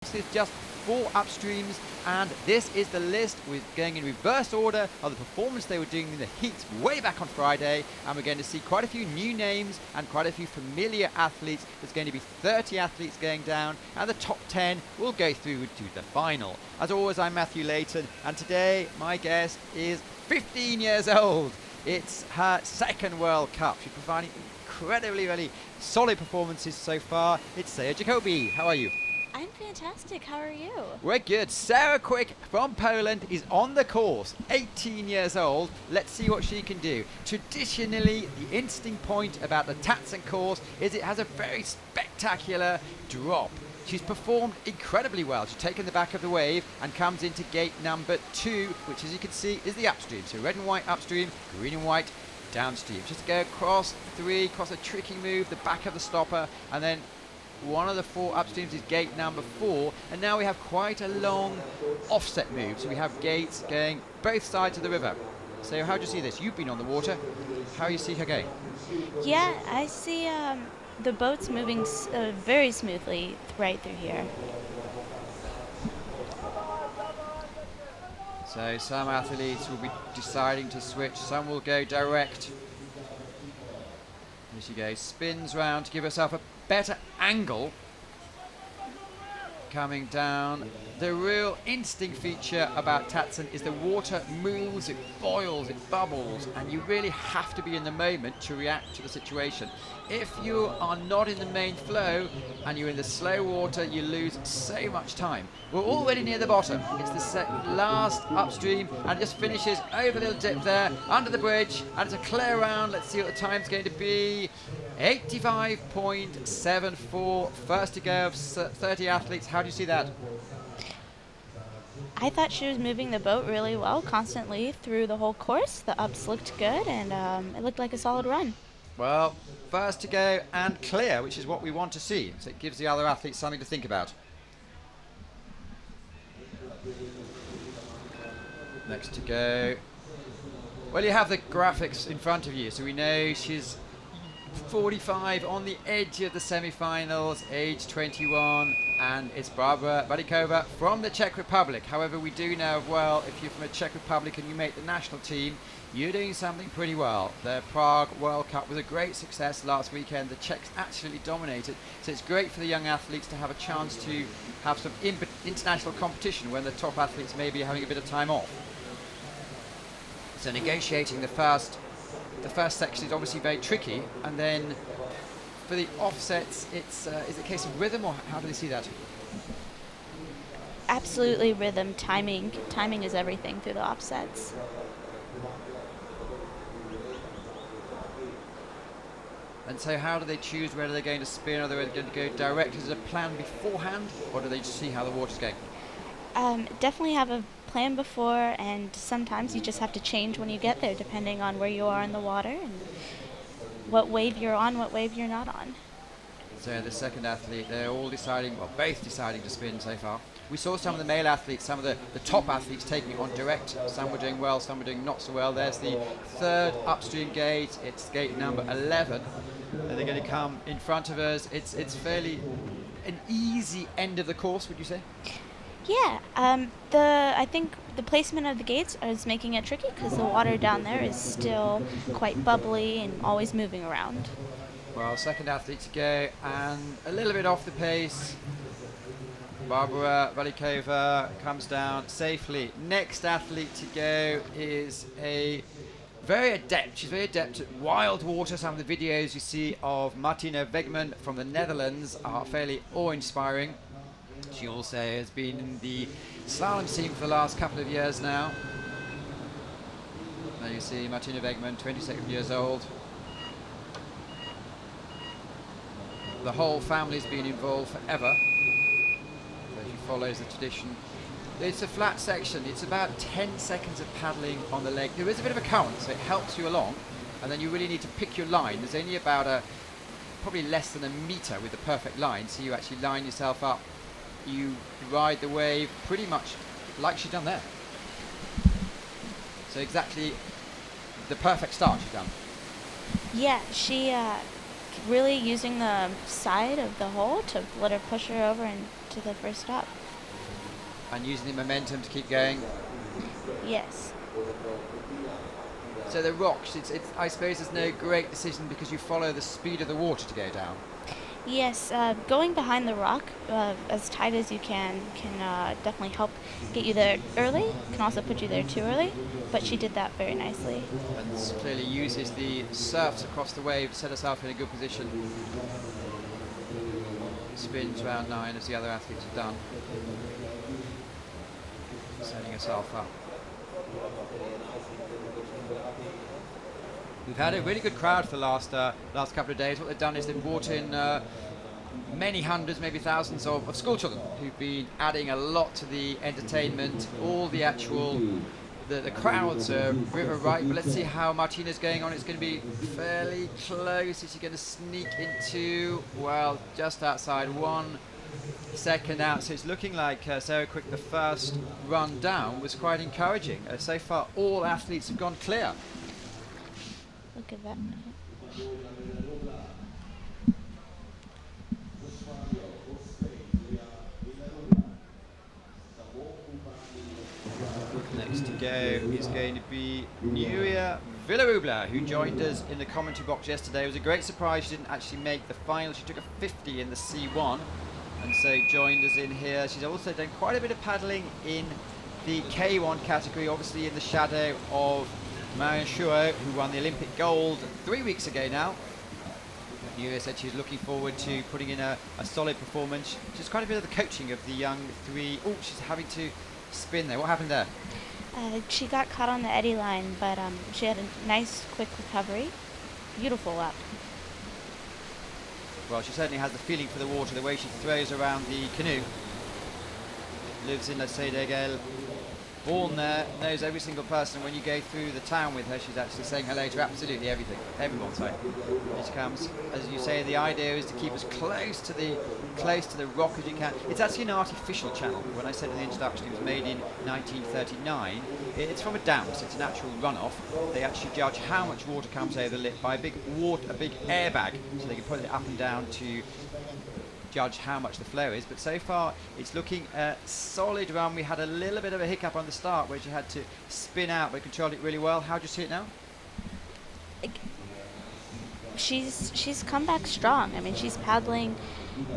There's just 4 upstreams, and this is the list. We're going in reverse order of the performance they were doing in the heats way back on Friday, and we're going to see quite a few new names and quite a few familiar athletes. There's going to be 30 athletes going down, and the top 10 will go through to the final. As always, I'm Matthew Layton, and today my guest is 15 years old. It's her second World Cup. She's providing incredibly really solid performances so far. It's Sarah Jacobi. How are you? I'm fantastic. How are you? We're good. Sarah Quick from Poland is on the course, 18 years old. Let's see what she can do. Traditionally, the interesting point about the Tacen course is it has a very spectacular drop. She's performed incredibly well. She's taken the back of the wave and comes into gate number 2, which, as you can see, is the upstream. So red and white upstream, green and white downstream. Just go across 3, across a tricky move, the back of the stopper, and then one of the 4 upstreams is gate number 4, and now we have quite a long offset move. So we have gates going both sides of the river. So how do you see this? You've been on the water. How do you see her going? Yeah, I see the boats moving very smoothly right through here. So some athletes will be deciding to switch. Some will go direct. Here she goes. Spins round to give herself a better angle coming down. The real interesting feature about Tacen is the water moves, it boils, it bubbles, and you really have to be in the moment to react to the situation. If you are not in the main flow and you're in the slow water, you lose so much time. We're already near the bottom. It's the last upstream, and it just finishes over the little dip there, under the bridge, and it's a clear round. Let's see what the time's going to be. 85.74, first to go of 30 athletes. How do you see that? I thought she was moving the boat really well, constantly through the whole course. The ups looked good, and it looked like a solid run. Well, first to go and clear, which is what we want to see. So it gives the other athletes something to think about. Next to go. Well, you have the graphics in front of you, so we know she's 45 on the edge of the semifinals, age 21, and it's Barbara Valikova from the Czech Republic. However, we do know well, if you're from the Czech Republic and you make the national team, you're doing something pretty well. The Prague World Cup was a great success last weekend. The Czechs absolutely dominated, so it's great for the young athletes to have a chance to have some international competition when the top athletes may be having a bit of time off. So negotiating the first section is obviously very tricky, and then for the offsets, it's is it a case of rhythm, or how do they see that? Absolutely rhythm, timing. Timing is everything through the offsets. And so how do they choose whether they're going to spin or they're going to go direct? Is there a plan beforehand, or do they just see how the water's going? Definitely have a plan before, and sometimes you just have to change when you get there, depending on where you are in the water and what wave you're on, what wave you're not on. So the second athlete, they're all deciding, well, both deciding to spin so far. We saw some of the male athletes, some of the top athletes taking it on direct. Some were doing well, some were doing not so well. There's the third upstream gate. It's gate number 11. And they're going to come in front of us. It's fairly an easy end of the course, would you say? Yeah, I think the placement of the gates is making it tricky because the water down there is still quite bubbly and always moving around. Well, second athlete to go, and a little bit off the pace. Barbara Valikova comes down safely. Next athlete to go is a very adept. She's very adept at wild water. Some of the videos you see of Martina Wegman from the Netherlands are fairly awe-inspiring. She also has been in the slalom scene for the last couple of years now. There you see Martina Wegman, 22 years old. The whole family's been involved forever. So she follows the tradition. It's a flat section. It's about 10 seconds of paddling on the leg. There is a bit of a current, so it helps you along. And then you really need to pick your line. There's only about probably less than a meter with the perfect line. So you actually line yourself up. You ride the wave pretty much like she's done there. So exactly the perfect start she's done. Yeah, she really using the side of the hole to let her push her over and to the first stop. And using the momentum to keep going. Yes. So the rocks, I suppose there's no great decision because you follow the speed of the water to go down. Yes, going behind the rock as tight as you can definitely help get you there early. Can also put you there too early, but she did that very nicely. And clearly uses the surfs across the wave to set herself in a good position. Spins round 9 as the other athletes have done. Setting herself up. We've had a really good crowd for the last couple of days. What they've done is they've brought in many hundreds, maybe thousands of school children who've been adding a lot to the entertainment. All the actual, the crowds are river right, but let's see how Martina's going on. It's going to be fairly close. Is she going to sneak into, well, just outside 1 second out? So it's looking like Sarah Quick, the first run down was quite encouraging. So far, all athletes have gone clear. Look at that. Next to go is going to be Nuria Villarubla, who joined us in the commentary box yesterday. It was a great surprise. She didn't actually make the final. She took a 50 in the C1 and so joined us in here. She's also done quite a bit of paddling in the K1 category, obviously in the shadow of Marion Schuo, who won the Olympic gold 3 weeks ago now. Nuria said she's looking forward to putting in a solid performance. Just quite a bit of the coaching of the young three. Oh, she's having to spin there. What happened there? She got caught on the eddy line, but she had a nice, quick recovery. Beautiful lap. Well, she certainly has the feeling for the water, the way she throws around the canoe. Lives in La Cédégale. Born there, knows every single person. When you go through the town with her, she's actually saying hello to absolutely everything. Everyone, sorry. Here she comes. As you say, the idea is to keep as close to the rock as you can. It's actually an artificial channel. When I said in the introduction it was made in 1939, it's from a dam, so it's a natural runoff. They actually judge how much water comes over the lip by a big airbag, so they can put it up and down to judge how much the flow is. But so far it's looking a solid run. We had a little bit of a hiccup on the start where she had to spin out, but controlled it really well. How do you see it now? She's come back strong. I mean, she's paddling.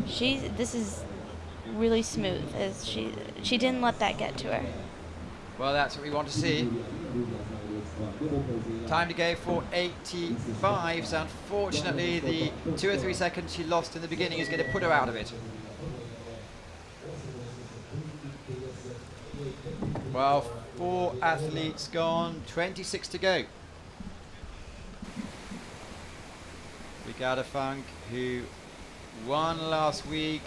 This is really smooth. As she didn't let that get to her. Well, that's what we want to see. Time to go for 85. So unfortunately, the 2 or 3 seconds she lost in the beginning is going to put her out of it. Well, 4 athletes gone, 26 to go. Brigada Funk, who won last week,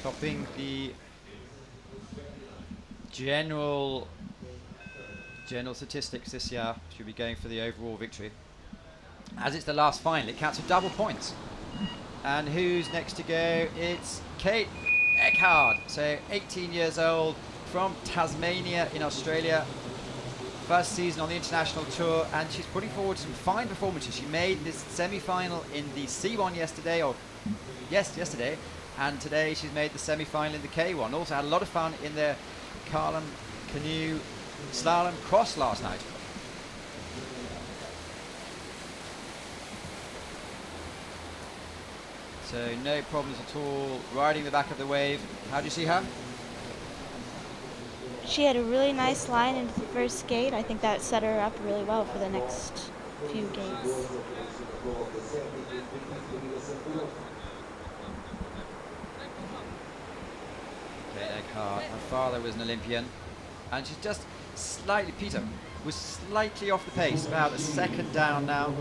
topping the general statistics this year. She'll be going for the overall victory. As it's the last final, it counts for double points. And who's next to go? It's Kate Eckhard, so 18 years old, from Tasmania in Australia. First season on the international tour, and she's putting forward some fine performances. She made this semi-final in the C1 yesterday, and today she's made the semi-final in the K1. Also had a lot of fun in the Carlin Canoe Slalom Cross last night. So no problems at all, riding the back of the wave. How do you see her? She had a really nice line into the first gate. I think that set her up really well for the next few gates. Kate Eckhart, her father was an Olympian, and she's just slightly, Peter was slightly off the pace, about a second down now.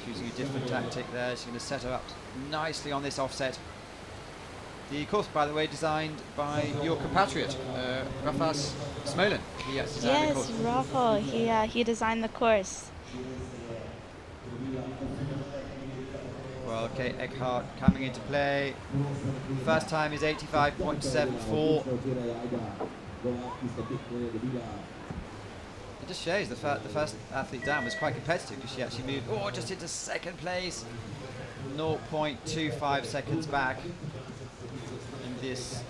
Choosing a different tactic there. She's going to set her up nicely on this offset. The course, by the way, designed by your compatriot, Rafas Smolin. Yes, Rafa. He designed the course. Well, Kate Eckhart coming into play. First time is 85.74. It just shows the first athlete down was quite competitive because she actually moved just into second place. 0.25 seconds back in this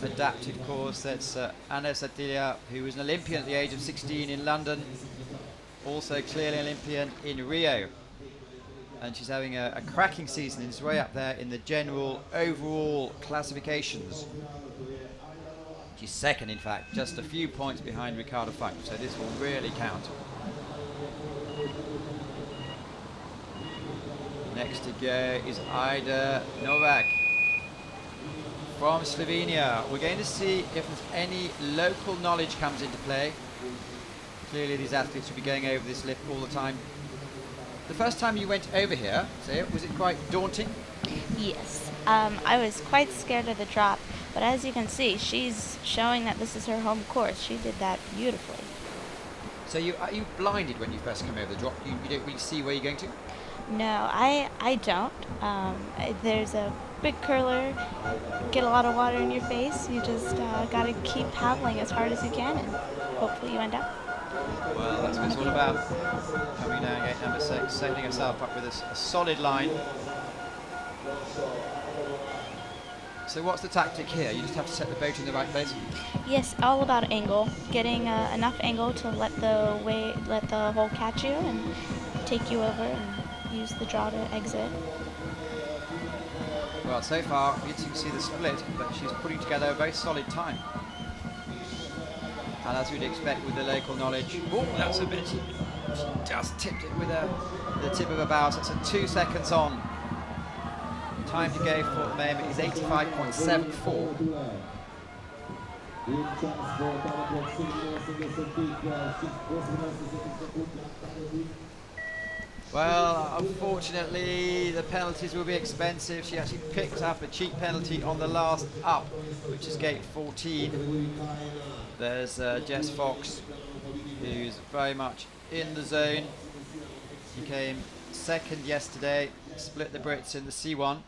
adapted course. That's Anna Satilia, who was an Olympian at the age of 16 in London, also clearly Olympian in Rio. And she's having a cracking season. It's way up there in the general overall classifications. She's second, in fact, just a few points behind Ricardo Funk, so this will really count. Next to go is Ida Novak from Slovenia. We're going to see if there's any local knowledge comes into play. Clearly these athletes will be going over this lip all the time. The first time you went over here, was it quite daunting? Yes. I was quite scared of the drop, but as you can see, she's showing that this is her home course. She did that beautifully. So are you blinded when you first come over the drop? You don't really see where you're going to? No, I don't. There's a big curler, get a lot of water in your face. You just gotta keep paddling as hard as you can, and hopefully you end up. Well, that's what it's all about. Coming down gate number 6, setting herself up with a solid line. So what's the tactic here? You just have to set the boat in the right place? Yes, all about angle. Getting enough angle to let the hole catch you and take you over and use the draw to exit. Well, so far, you can see the split, but she's putting together a very solid time. And as we'd expect with the local knowledge, that's a bit, she just tipped it with the tip of her bow, so it's 2 seconds on. Time to go for the moment is 85.74. Well, unfortunately, the penalties will be expensive. She actually picked up a cheap penalty on the last up, which is gate 14. There's Jess Fox, who's very much in the zone. She came second yesterday, split the Brits in the C1.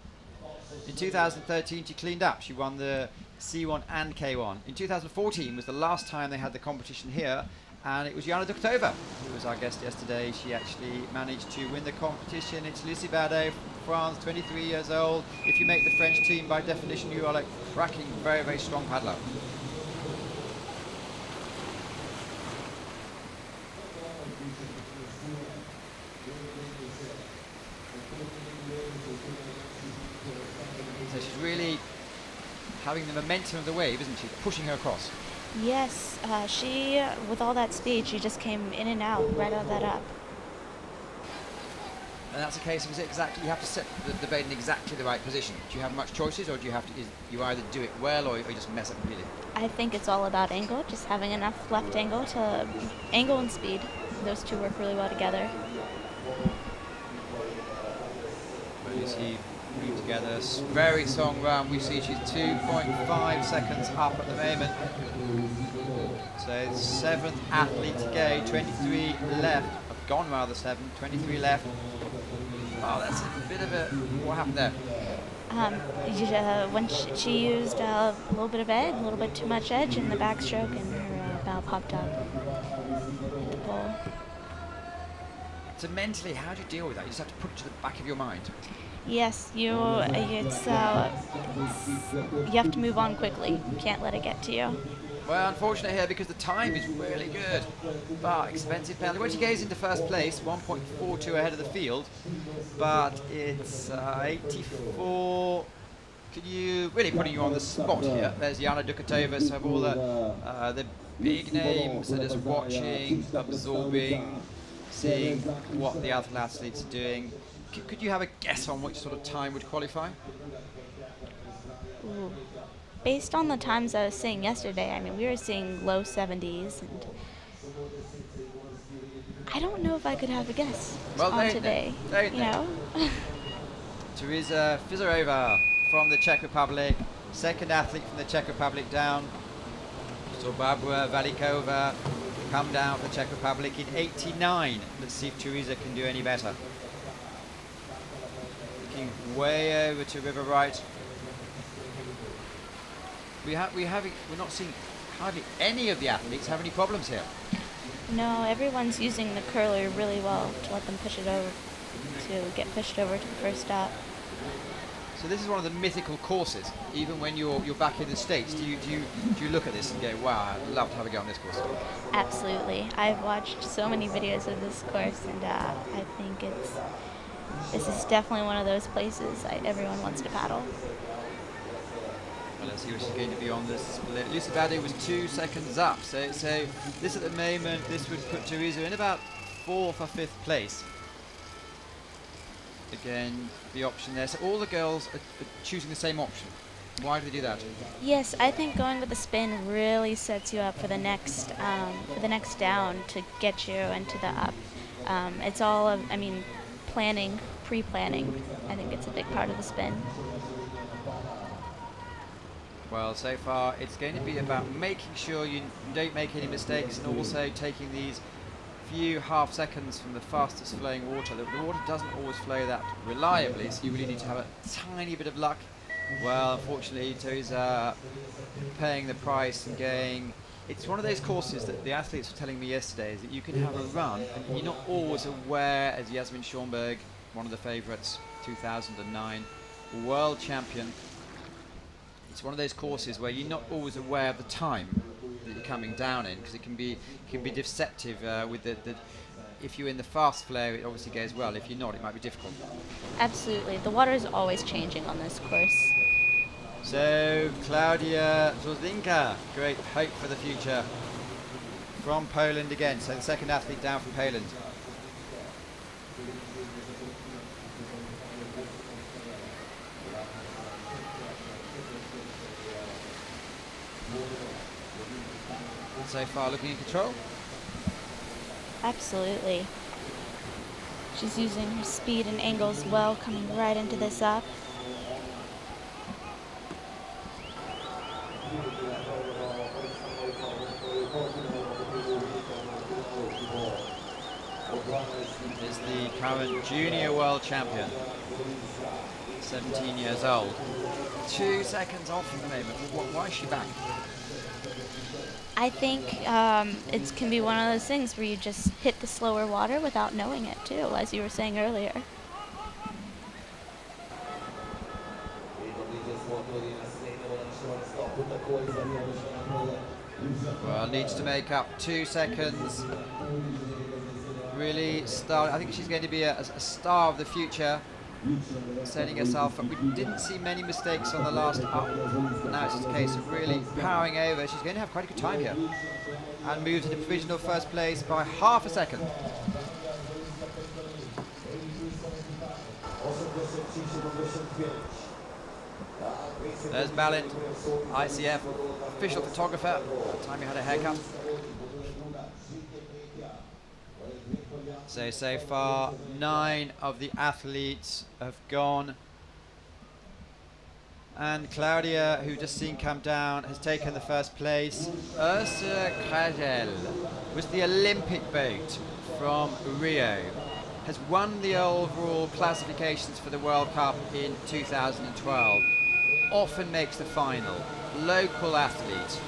In 2013, she cleaned up. She won the C1 and K1. In 2014 was the last time they had the competition here, and it was Jana Duktova who was our guest yesterday. She actually managed to win the competition. It's Lucie Bardot from France, 23 years old. If you make the French team, by definition, you are like cracking very, very strong paddler. So she's really having the momentum of the wave, isn't she? Pushing her across. Yes, she, with all that speed, she just came in and out right out of that up. And that's a case of, is it exactly, you have to set the bait in exactly the right position. Do you have much choices, or do you have to, you either do it well or you just mess up completely? I think it's all about angle, just having enough left angle to, angle and speed. Those two work really well together. But you see, putting together a very strong run. We see she's 2.5 seconds up at the moment. So 7th athlete to go, 23 left. I've gone rather 23 left. Oh, that's a bit of a, what happened there? When she used a little bit of edge, a little bit too much edge in the backstroke, and her bow popped up. Hit the pole. So mentally, how do you deal with that? You just have to put it to the back of your mind. Yes, you have to move on quickly. You can't let it get to you. Well, unfortunate here because the time is really good, but expensive penalty. When she goes into first place, 1.42 ahead of the field, but it's 84. Could you really putting you on the spot here? There's Jana Duktova, so have all the big names are just watching, absorbing, seeing what the other athletes are doing. Could you have a guess on which sort of time would qualify? Ooh. Based on the times I was seeing yesterday, I mean, we were seeing low 70s, and I don't know if I could have a guess on today. You know? Teresa Fizarova from the Czech Republic, second athlete from the Czech Republic down. So Barbara Valikova come down from the Czech Republic in 89. Let's see if Teresa can do any better. Looking way over to River Right. We're not seeing hardly any of the athletes have any problems here. No, everyone's using the curler really well to let them push it over, to get pushed over to the first stop. So this is one of the mythical courses. Even when you're back in the States, do you look at this and go, wow, I'd love to have a go on this course? Absolutely. I've watched so many videos of this course, and I think this is definitely one of those places everyone wants to paddle. Well, let's see what she's going to be on this split. Lucy Bade was 2 seconds up, so this at the moment, this would put Teresa in about 4th or 5th place. Again, the option there. So all the girls are choosing the same option. Why do they do that? Yes, I think going with the spin really sets you up for the next down to get you into the up. It's all, planning, pre-planning. I think it's a big part of the spin. Well, so far it's going to be about making sure you don't make any mistakes, and also taking these few half seconds from the fastest flowing water. The water doesn't always flow that reliably, so you really need to have a tiny bit of luck. Well, unfortunately, Teresa paying the price and going. It's one of those courses that the athletes were telling me yesterday, is that you can have a run and you're not always aware, as Yasmin Schomburg, one of the favourites, 2009 world champion. It's one of those courses where you're not always aware of the time that you're coming down in, because it can be deceptive with the if you're in the fast flow, it obviously goes well. If you're not, it might be difficult. Absolutely. The water is always changing on this course. So Klaudia Zozlinka, great hope for the future from Poland again. So the second athlete down from Poland. So far looking in control. Absolutely. She's using her speed and angles well, coming right into this up. Is the current junior world champion, 17 years old. 2 seconds off at the moment. Why is she back? I think it can be one of those things where you just hit the slower water without knowing it too, as you were saying earlier. Well, needs to make up 2 seconds. Really start. I think she's going to be a star of the future, setting herself up. We didn't see many mistakes on the last up. Now it's just a case of really powering over. She's going to have quite a good time here, and moves into provisional first place by half a second. There's Balint, ICF official photographer. That time he had a haircut. So far 9 of the athletes have gone, and Claudia, who just seen come down, has taken the first place. Ursula Kragel was the Olympic boat from Rio, has won the overall classifications for the World Cup in 2012, often makes the final, local athlete,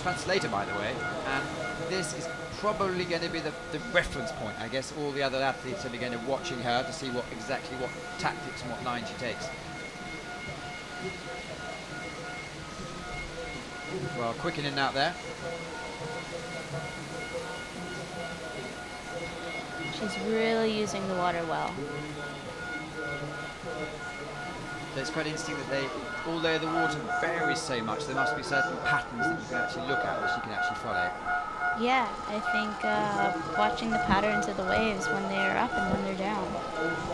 translator by the way, and this is probably going to be the reference point. I guess all the other athletes are going to be watching her to see exactly what tactics and what line she takes. Well, quick in and out there. She's really using the water well. So it's quite interesting that although the water varies so much, there must be certain patterns that you can actually look at, that she can actually follow. Yeah, I think watching the patterns of the waves when they're up and when they're down.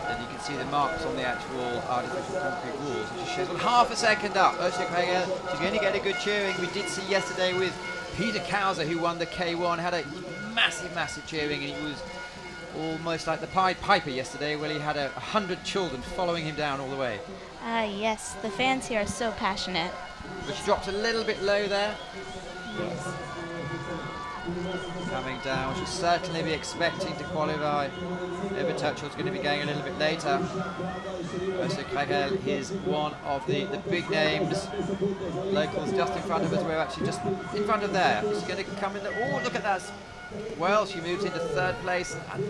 And you can see the marks on the actual artificial concrete walls. It just shows half a second up. Ursula Kragel, she's going to get a good cheering. We did see yesterday with Peter Kauser, who won the K1, had a massive, massive cheering, and he was almost like the Pied Piper yesterday, where he had 100 children following him down all the way. Yes, the fans here are so passionate. But she dropped a little bit low there. Yes. Coming down, she'll certainly be expecting to qualify. Eva Turchill's going to be going a little bit later. Ursula Kragel is one of the big names. Locals just in front of us. We're actually just in front of there. She's going to come in there. Oh, look at that well, she moves into third place. And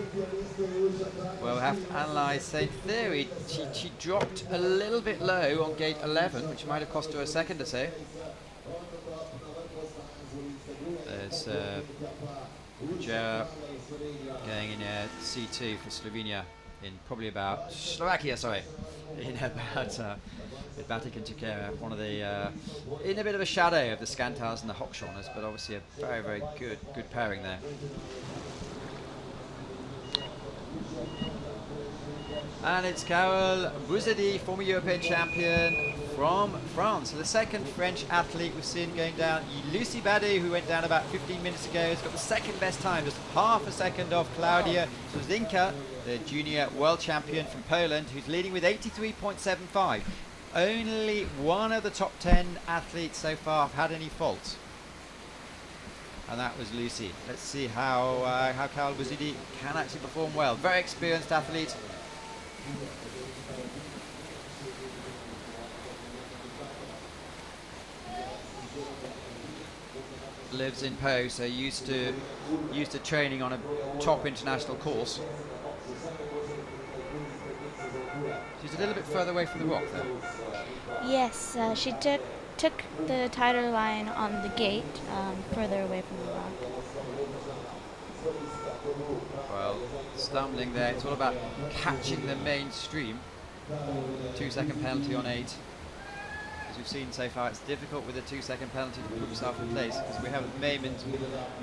well, we'll have to analyse. So in theory, she dropped a little bit low on gate 11, which might have cost her a second or so. There's Jera going in C2 for Slovenia in probably about Slovakia, sorry, in about Vatican Chikera, one of the in a bit of a shadow of the Scantars and the Hochschorners, but obviously a very, very good pairing there. And it's Carole Bouzidi, former European champion from France. So the second French athlete we've seen going down. Lucy Badu, who went down about 15 minutes ago, has got the second best time, just half a second off Klaudia Zuzinka, the junior world champion from Poland, who's leading with 83.75. Only one of the top 10 athletes so far have had any faults. And that was Lucy. Let's see how Carole Bouzidi can actually perform well. Very experienced athlete. Lives in Po, so used to training on a top international course. She's a little bit further away from the rock, though. Yes, she took the tighter line on the gate, further away from the rock. Well, stumbling there. It's all about catching the mainstream. 2-second penalty on 8. As we've seen so far, it's difficult with a 2-second penalty to put yourself in place, because we have at the moment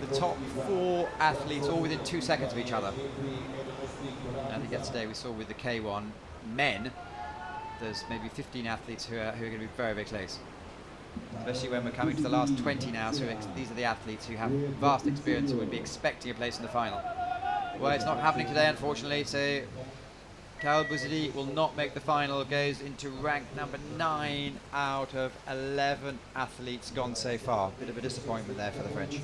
the top 4 athletes all within 2 seconds of each other. And I think yesterday we saw with the K1 men, there's maybe 15 athletes who are going to be very, very close. Especially when we're coming to the last 20 now, so these are the athletes who have vast experience and would be expecting a place in the final. Well, it's not happening today, unfortunately, so Carole Bouzidi will not make the final, goes into rank number 9 out of 11 athletes gone so far. Bit of a disappointment there for the French.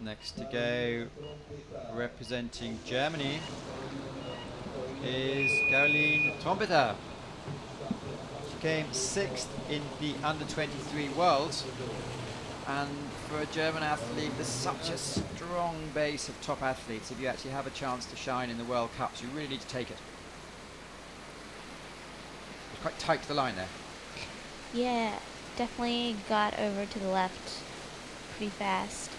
Next to go, representing Germany, is Caroline Trompeter. She came 6th in the under-23 Worlds, and for a German athlete, there's such a strong base of top athletes. If you actually have a chance to shine in the World Cups, you really need to take it. It's quite tight to the line there. Yeah, definitely got over to the left pretty fast.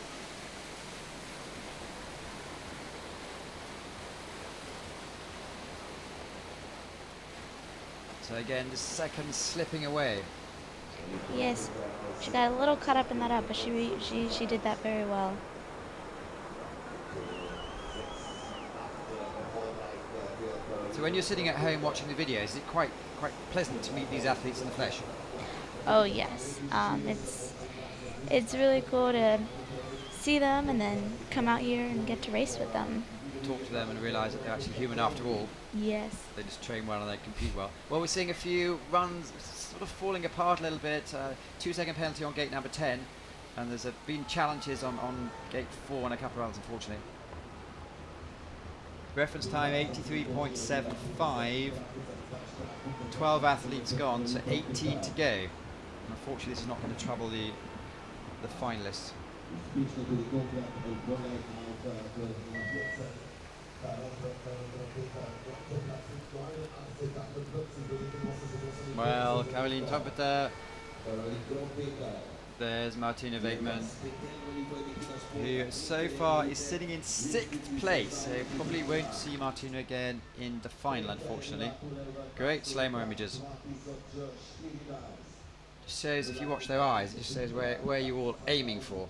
So again, the second slipping away. Yes, she got a little caught up in that up, but she did that very well. So when you're sitting at home watching the videos, is it quite pleasant to meet these athletes in the flesh? Oh yes, it's really cool to see them and then come out here and get to race with them. Talk to them and realise that they're actually human after all. Yes. They just train well and they compete well. Well, we're seeing a few runs sort of falling apart a little bit. 2-second penalty on gate number 10, and there's been challenges on gate 4 and a couple of others, unfortunately. Reference time 83.75. 12 athletes gone, so 18 to go. And unfortunately, this is not going to trouble the finalists. Well, Caroline Trompeter. There's Martina Wegman, who so far is sitting in 6th place. So probably won't see Martina again in the final, unfortunately. Great slow-mo images. Just shows, if you watch their eyes, it just shows where you're all aiming for.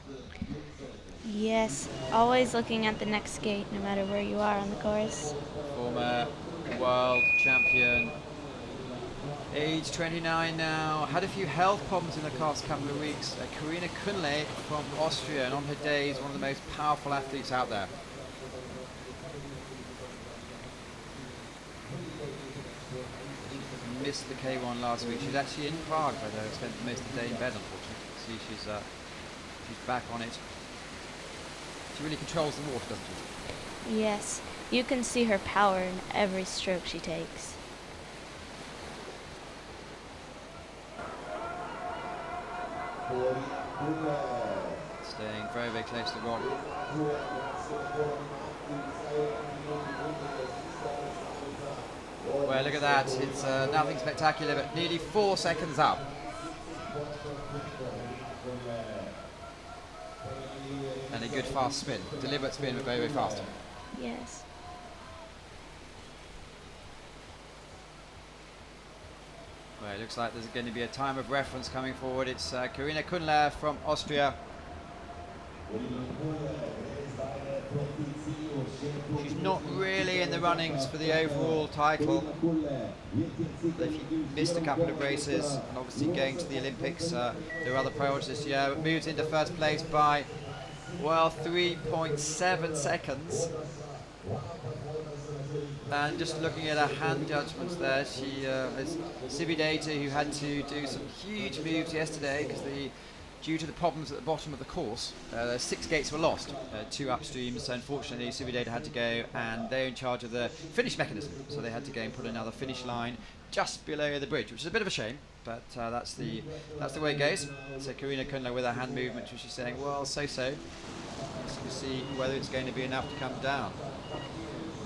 Yes, always looking at the next gate, no matter where you are on the course. Former world champion, age 29 now, had a few health problems in the past couple of weeks. Karina Kunle from Austria, and on her day is one of the most powerful athletes out there. Missed the K1 last week. She's actually in Prague, but spent most of the day in bed, unfortunately. See, she's She's back on it. She really controls the water, doesn't she? Yes, you can see her power in every stroke she takes. Staying very, very close to the rock. Well, look at that. It's nothing spectacular, but nearly 4 seconds up. And a good fast spin. Deliberate spin, but very, very fast. Yes. Well, it looks like there's going to be a time of reference coming forward. It's Karina Kühnle from Austria. She's not really in the runnings for the overall title. She missed a couple of races, and obviously going to the Olympics, there are other priorities this year. But moves into first place by, well, 3.7 seconds. And just looking at her hand judgments there, she is Semifinal, who had to do some huge moves yesterday because due to the problems at the bottom of the course, 6 gates were lost, 2 upstream. So unfortunately, Semifinal had to go, and they're in charge of the finish mechanism. So they had to go and put another finish line just below the bridge, which is a bit of a shame, but that's the way it goes. So Karina Kühnle with her hand movement, which she's saying, well, so-so. Let's see whether it's going to be enough to come down.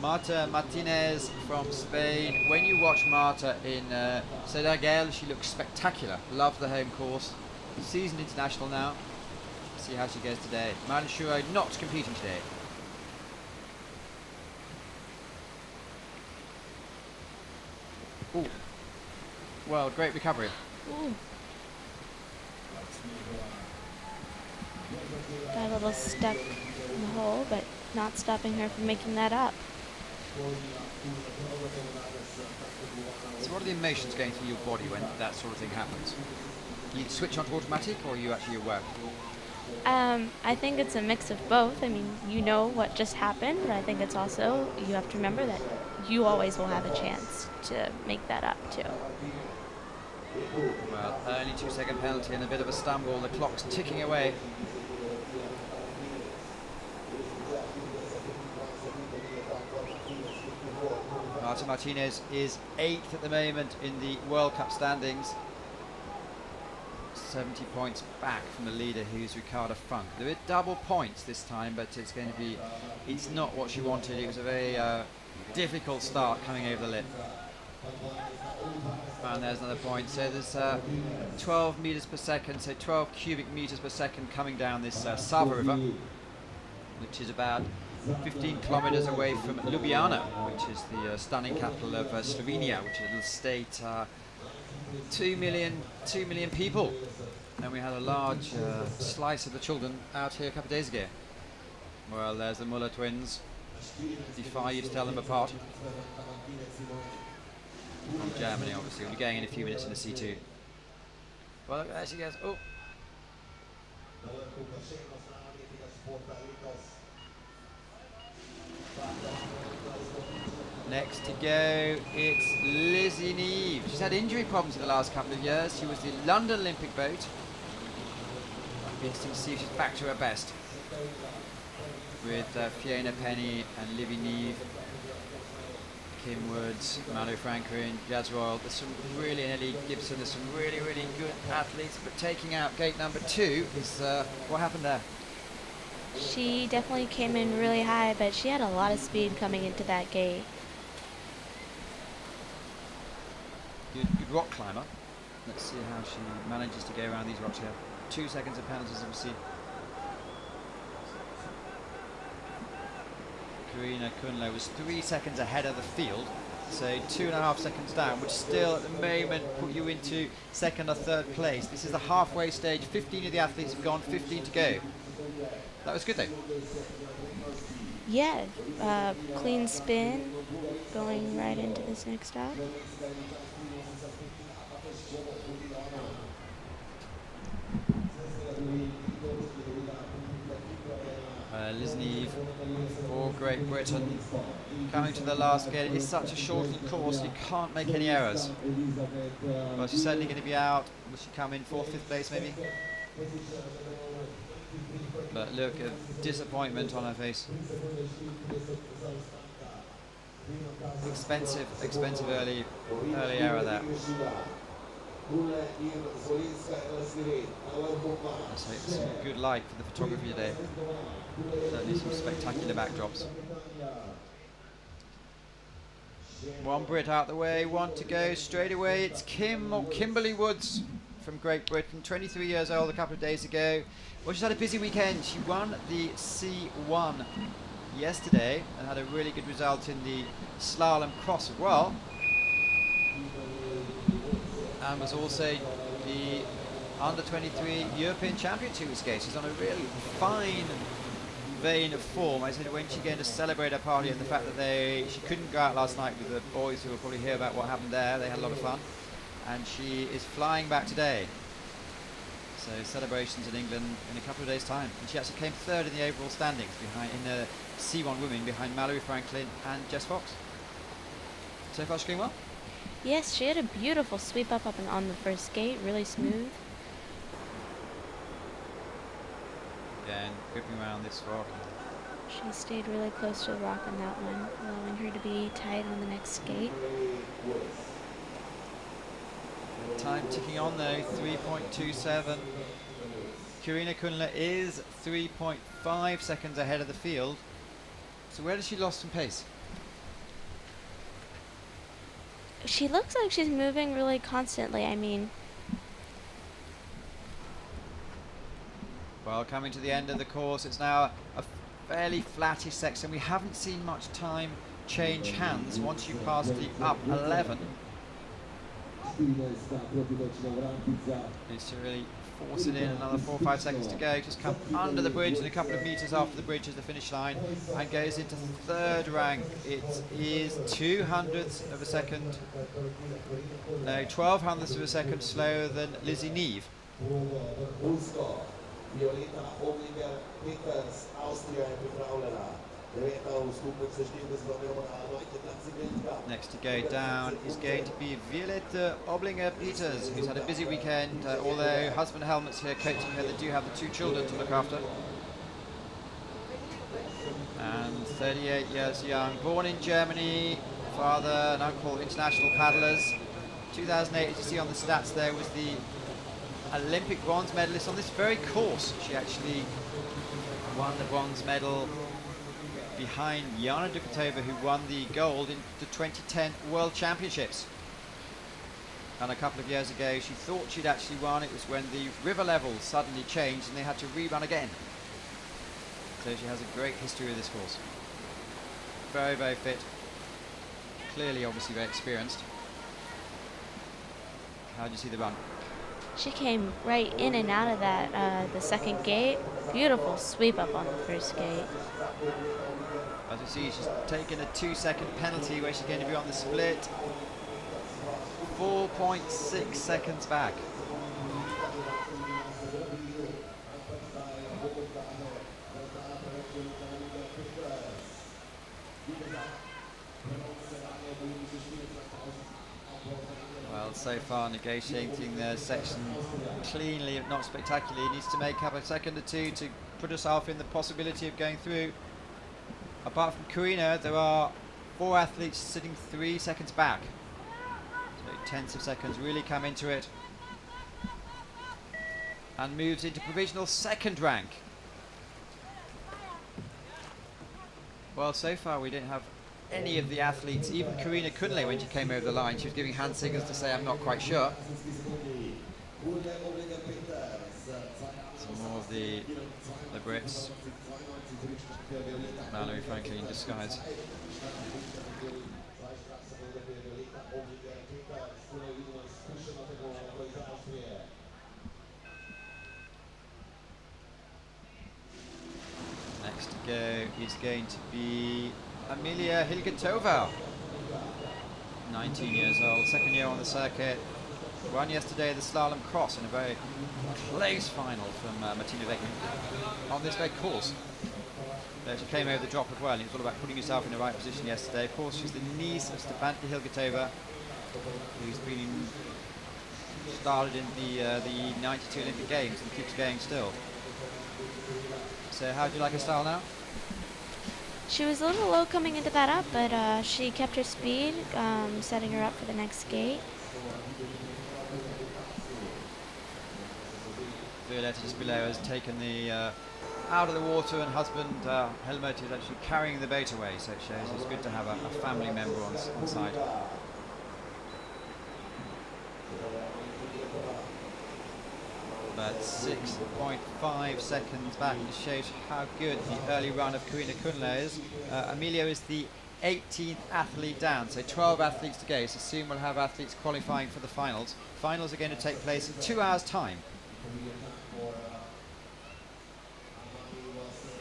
Marta Martinez from Spain. When you watch Marta in Cedagel, she looks spectacular. Love the home course. Seasoned international now. See how she goes today. Marlon Shuro not competing today. Ooh. Well, great recovery. Ooh. Got a little stuck in the hole, but not stopping her from making that up. So what are the emotions going through your body when that sort of thing happens? You switch on to automatic, or are you actually aware? I think it's a mix of both. I mean, you know what just happened, but I think it's also, you have to remember that you always will have a chance to make that up too. Well, only 2-second penalty and a bit of a stumble. The clock's ticking away. Marta Martinez is 8th at the moment in the World Cup standings. 70 points back from the leader, who's Ricarda Funk. There are double points this time, but it's going to be, it's not what she wanted. It was a very difficult start coming over the lip. And there's another point. So there's 12 meters per second, so 12 cubic meters per second coming down this Sava River, which is about 15 kilometers away from Ljubljana, which is the stunning capital of Slovenia, which is a little state, 2 million people. And we had a large slice of the children out here a couple of days ago. Well, there's the Muller twins. Defy you to tell them apart. From Germany, obviously. We'll be going in a few minutes in the C2. Well, there she goes. Oh. Next to go, it's Lizzie Neve. She's had injury problems in the last couple of years. She was the London Olympic boat. Interesting to see if she's back to her best. With Fiona Penny and Livy Neve, Kim Woods, Malu Franklin, Jazz Royal. There's some really, and Ellie Gibson, there's some really, really good athletes. But taking out gate number 2 is what happened there? She definitely came in really high, but she had a lot of speed coming into that gate. Good rock climber. Let's see how she manages to go around these rocks here. 2 seconds of penalties, as we see. Karina Kühnle was 3 seconds ahead of the field, so 2.5 seconds down, which still at the moment put you into second or third place. This is the halfway stage. 15 of the athletes have gone, 15 to go. That was good though. Yeah, clean spin, going right into this next stop. Liz Neve for Great Britain. Coming to the last gate. It's such a shortened course, you can't make any errors. Well, she's certainly going to be out. Will she come in 4th, 5th place maybe? But look at disappointment on her face. Expensive early error there. Let's hope some good light for the photography today. Certainly some spectacular backdrops. One Brit out the way, one to go straight away. It's Kimberly Woods from Great Britain, 23 years old, a couple of days ago. Well, she's had a busy weekend. She won the C1 yesterday and had a really good result in the slalom cross as well. And was also the under-23 European champion 2 weeks ago. She's on a really fine vein of form. I said, when she going to celebrate her party and the fact that she couldn't go out last night with the boys who will probably hear about what happened there. They had a lot of fun. And she is flying back today. So celebrations in England in a couple of days' time. And she actually came third in the overall standings in the C1 women behind Mallory Franklin and Jess Fox. So far she's going well? Yes, she had a beautiful sweep up on the first gate, really smooth. Again, gripping around this rock. She stayed really close to the rock on that one, allowing her to be tight on the next gate. Time ticking on though, 3.27. Karina Kunle is 3.5 seconds ahead of the field. So where does she lost some pace? She looks like she's moving really constantly. I mean, well, coming to the end of the course, it's now a fairly flattish section. We haven't seen much time change hands once you pass the up 11. Needs to really force it in. Another 4 or 5 seconds to go. Just come under the bridge and a couple of meters after the bridge is the finish line and goes into third rank. It is 200ths of a second, no, 12 hundredths of a second slower than Lizzie Neve. Next to go down is going to be Violette Oblinger-Peters, who's had a busy weekend, although husband Helmut's here coaching her. They do have the 2 children to look after. And 38 years young, born in Germany, father and uncle international paddlers. 2008, as you see on the stats there, was the Olympic bronze medalist on this very course. She actually won the bronze medal behind Jana Dukatova, who won the gold in the 2010 World Championships. And a couple of years ago she thought she'd actually won. It was when the river levels suddenly changed and they had to rerun again. So she has a great history of this course. Very, very fit. Clearly, obviously very experienced. How do you see the run? she came right in and out of that, the second gate. Beautiful sweep up on the first gate. As you see, she's taken a 2-second penalty where she's going to be on the split. 4.6 seconds back. Well, so far negotiating the section cleanly, if not spectacularly. Needs to make up a second or two to put herself in the possibility of going through. Apart from Karina, there are 4 athletes sitting 3 seconds back. So tenths of seconds really come into it. And moves into provisional second rank. Well, so far we didn't have any of the athletes, even Karina Kunle, when she came over the line, she was giving hand signals to say, I'm not quite sure. Some more of the Brits. Mallory, frankly, in disguise. Next to go is going to be Amelia Hilgetova, 19 years old, second year on the circuit. Won yesterday the slalom cross in a very close final from Martina Vecchi on this very course. She came over the drop as well, and it was all about putting yourself in the right position yesterday. Of course, she's the niece of Stepanka Hilgetova, who's been started in the 92 Olympic Games and keeps going still. So how do you like her style now? She was a little low coming into that up, but she kept her speed, setting her up for the next gate. Violetta just below has taken the out of the water, and husband Helmut is actually carrying the boat away, so it shows it's good to have a family member on side. But 6.5 seconds back, and it shows how good the early run of Karina Kunle is. Emilio is the 18th athlete down, so 12 athletes to go, so soon we'll have athletes qualifying for the finals. Finals are going to take place in 2 hours' time.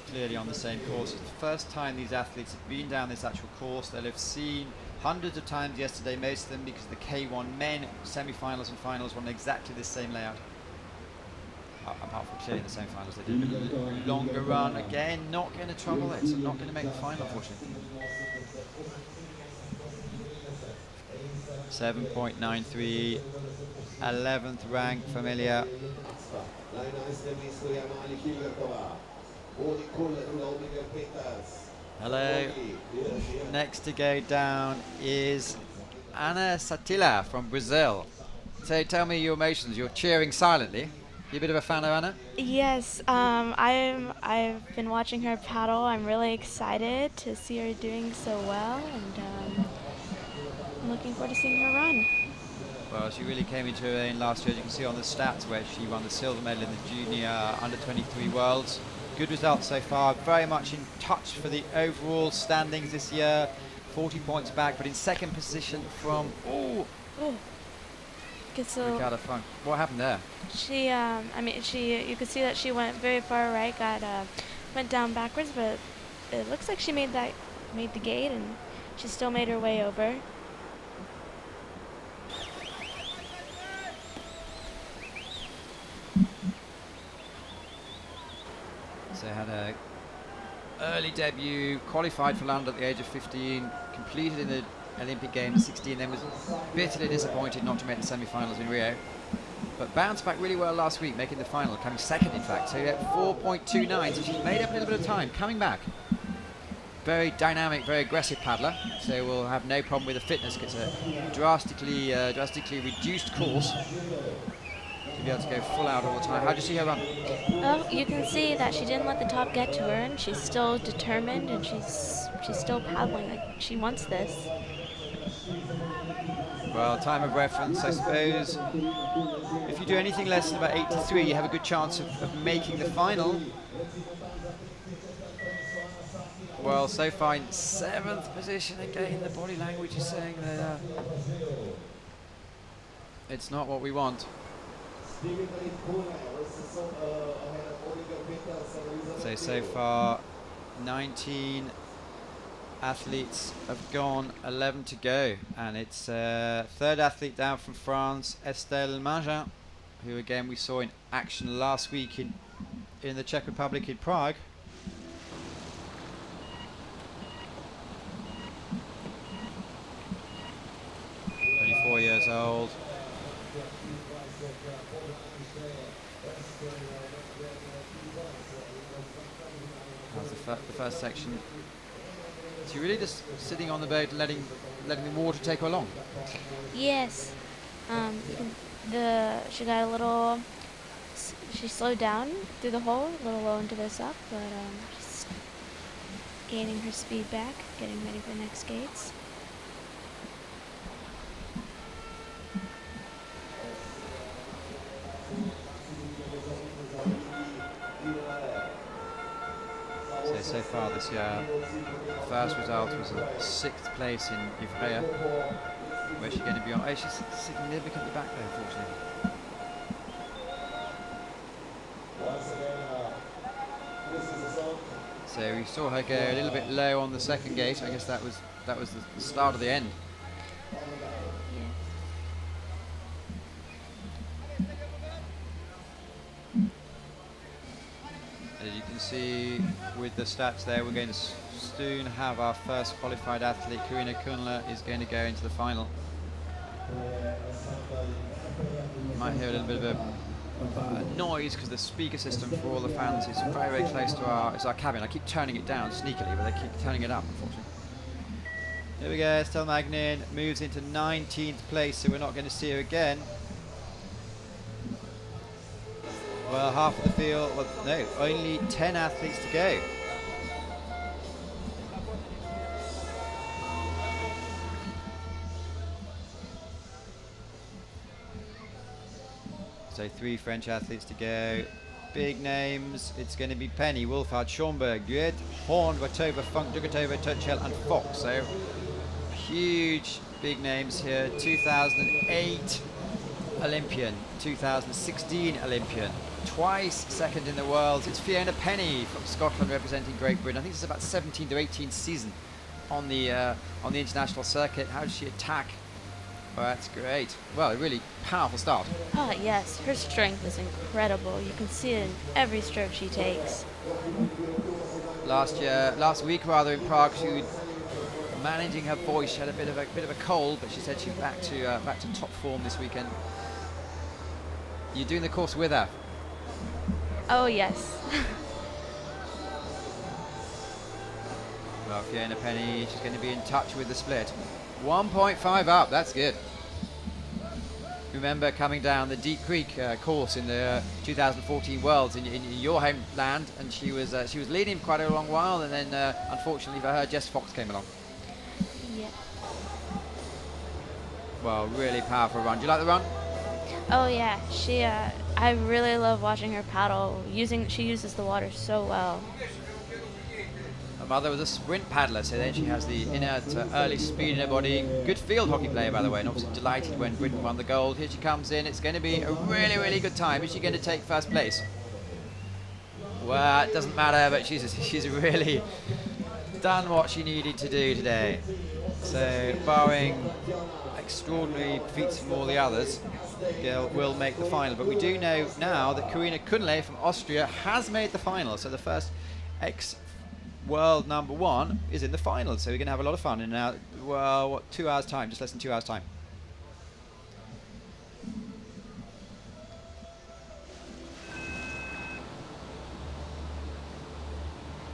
Clearly on the same course. It's the first time these athletes have been down this actual course. They'll have seen hundreds of times yesterday, most of them, because the K1 men semi-finals and finals were on exactly the same layout. Apart from clearly in the semi-finals, they did a longer run. Again, not going to trouble it, so not going to make the final, unfortunately. 7.93, 11th rank, Familia. Hello. Next to go down is Ana Satila from Brazil. So tell me your emotions. You're cheering silently. You a bit of a fan of Anna? Yes, I've been watching her paddle. I'm really excited to see her doing so well, and I'm looking forward to seeing her run. Well, she really came into her own last year. As you can see on the stats where she won the silver medal in the junior under-23 worlds. Good results so far. Very much in touch for the overall standings this year. 40 points back, but in second position from Ricardo Funk. What happened there? She, you could see that she went very far right, went down backwards, but it looks like she made the gate, and she still made her way over. So had a early debut, qualified for London at the age of 15, completed in the Olympic Games at 16, then was bitterly disappointed not to make the semi-finals in Rio. But bounced back really well last week, making the final, coming second in fact. So at 4.29, so she's made up a little bit of time, coming back. Very dynamic, very aggressive paddler, so we'll have no problem with the fitness. It's a drastically reduced course to be able to go full out all the time. How do you see her run? Well, you can see that she didn't let the top get to her, and she's still determined, and she's still paddling like she wants this. Well, time of reference, I suppose. If you do anything less than about 83, you have a good chance of making the final. Well, so far in 7th position again. The body language is saying that it's not what we want. So far 19 athletes have gone, 11 to go, and it's third athlete down from France, Estelle Mangin, who again we saw in action last week in the Czech Republic in Prague. Only 4 years old. That was the first section. So you're really just sitting on the boat and letting the water take her along? Yes. She got a little. She slowed down through the hole, a little low into this up, but just gaining her speed back, getting ready for the next gates. So far this year, the first result was a 6th place in Ivrea. Where's she going to be on? Oh, she's significantly back there, unfortunately. So we saw her go a little bit low on the second gate. I guess that was the start of the end. As you can see with the stats there, we're going to soon have our first qualified athlete. Karina Kunle is going to go into the final. Might hear a little bit of a noise because the speaker system for all the fans is very, very close to our cabin. I keep turning it down sneakily, but they keep turning it up, unfortunately. Here we go, Estelle Magnin moves into 19th place, so we're not going to see her again. Well, half of the field, well, no, only 10 athletes to go. So 3 French athletes to go. Big names. It's going to be Penny, Wolfhard, Schomburg, Duet, Horn, Watova, Funk, Dugatova, Tuchel and Fox. So huge big names here. 2008 Olympian, 2016 Olympian, twice second in the world. It's Fiona Penny from Scotland representing Great Britain. I think it's about 17th or 18th season on the international circuit. How does she attack? Well, that's great. Well, a really powerful start. Oh, yes. Her strength is incredible. You can see it in every stroke she takes. Last week rather, in Prague, she was managing her voice. She had a bit of a cold, but she said she's back to top form this weekend. You're doing the course with her? Oh, yes. Well, Fiona Penny, she's going to be in touch with the split. 1.5 up, that's good. Remember coming down the Deep Creek course in the 2014 Worlds in your homeland, and she was leading for quite a long while, and then unfortunately for her, Jess Fox came along. Yeah. Well, really powerful run. Do you like the run? Oh yeah, I really love watching her paddle. She uses the water so well. Her mother was a sprint paddler, so then she has the inert early speed in her body. Good field hockey player, by the way, and obviously delighted when Britain won the gold. Here she comes in. It's going to be a really, really good time. Is she going to take first place? Well, it doesn't matter, but she's really done what she needed to do today. So, barring extraordinary feats from all the others, Gil will make the final. But we do know now that Karina Kunle from Austria has made the final. So the first ex-world number 1 is in the final. So we're going to have a lot of fun in now, well, what, 2 hours time, just less than 2 hours time.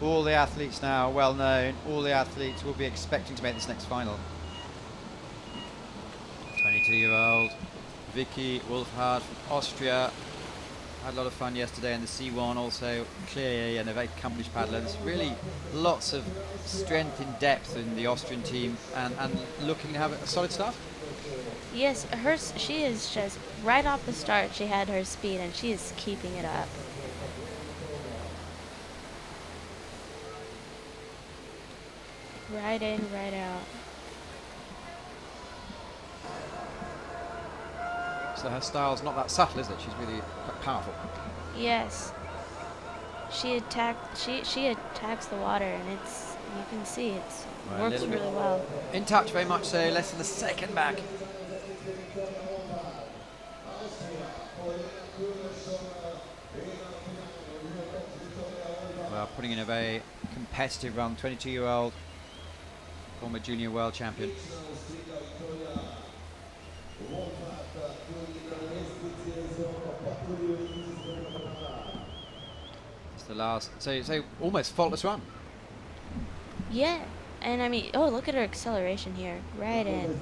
All the athletes now well known. All the athletes will be expecting to make this next final. 22-year-old Vicky Wolfhard from Austria. Had a lot of fun yesterday in the C1, also clearly and a very accomplished paddler. There's really lots of strength in depth in the Austrian team, and looking to have a solid start. Yes, she is just right off the start. She had her speed, and she is keeping it up. Right in, right out. So her style's not that subtle, is it? She's really quite powerful. Yes. She attacks the water, and you can see it works really well. In touch very much so, less than a second back. Well, putting in a very competitive run, 22-year-old former junior world champion. It's the last, so almost faultless run. Yeah, and I mean, oh, look at her acceleration here, right in.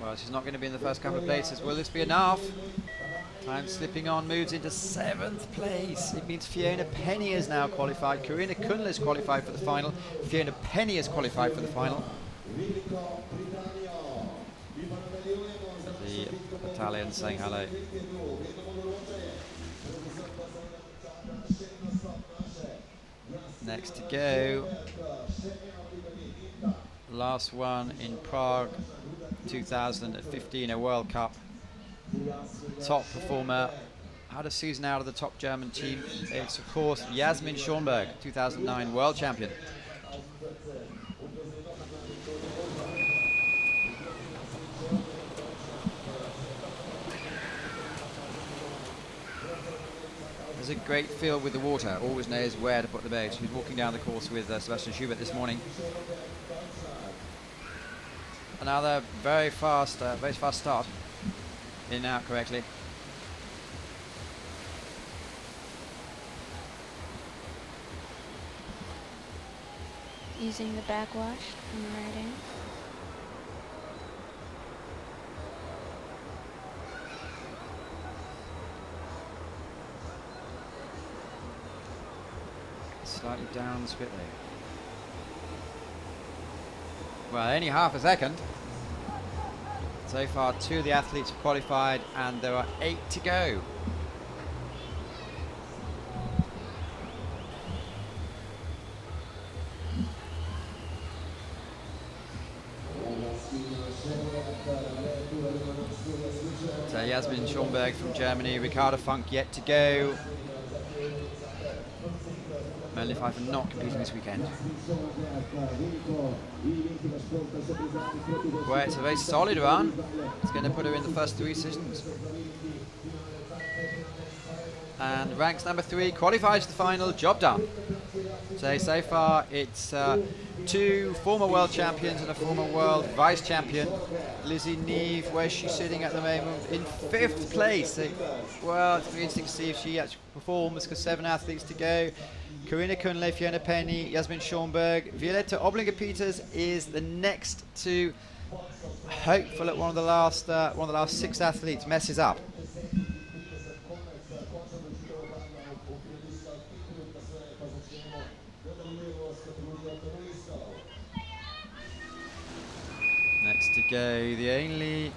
Well, she's not going to be in the first couple of places. Will this be enough? Time slipping on, moves into 7th place. It means Fiona Penny is now qualified. Karina Kunle is qualified for the final. Fiona Penny is qualified for the final. The Italian saying hello. Next to go. Last one in Prague, 2015, a World Cup. Top performer. Had a season out of the top German team. It's, of course, Jasmin Schomburg, 2009 world champion. There's a great feel with the water. Always knows where to put the boat. He was walking down the course with Sebastian Schubert this morning. Another very fast start. in and out correctly. Using the backwash from riding. Slightly down the split lane. Well, only half a second. So far, 2 of the athletes have qualified, and there are 8 to go. So Jasmin Schomburg from Germany, Ricarda Funk yet to go. Only 5 are not competing this weekend. Well, it's a very solid run. It's going to put her in the first 3 sessions. And ranks number 3, qualifies to the final, job done. So far it's 2 former world champions and a former world vice champion. Lizzie Neve, where's she sitting at the moment? In 5th place. Well, it's very interesting to see if she actually performs, because 7 athletes to go. Corinna Kunle, Fiona Penny, Jasmin Schomburg. Violetta Oblinger-Peters is the next to hopeful at one of the last 6 athletes messes up. Next to go, the only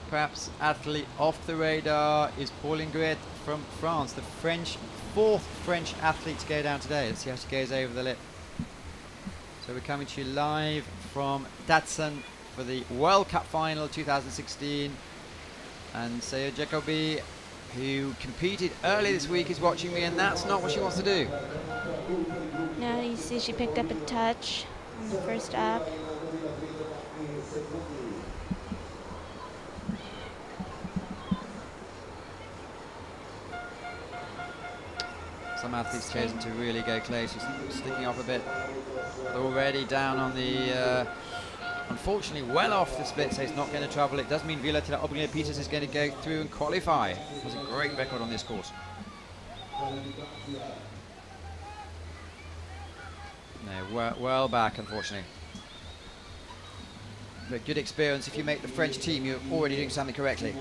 perhaps athlete off the radar is Pauline Guet from France, the 4th French athlete to go down today. Let's see how she goes over the lip. So we're coming to you live from Tacen for the World Cup Final 2016. And Saya Jacobi, who competed early this week, is watching me, and that's not what she wants to do. Now you see she picked up a touch on the first up. Some athletes chosen to really go close, just sticking off a bit. They're already down on the, unfortunately, well off the split, so it's not going to trouble. It does mean Violetta Oblinger-Peters is going to go through and qualify. It was a great record on this course. No, well back, unfortunately. But good experience. If you make the French team, you're already doing something correctly.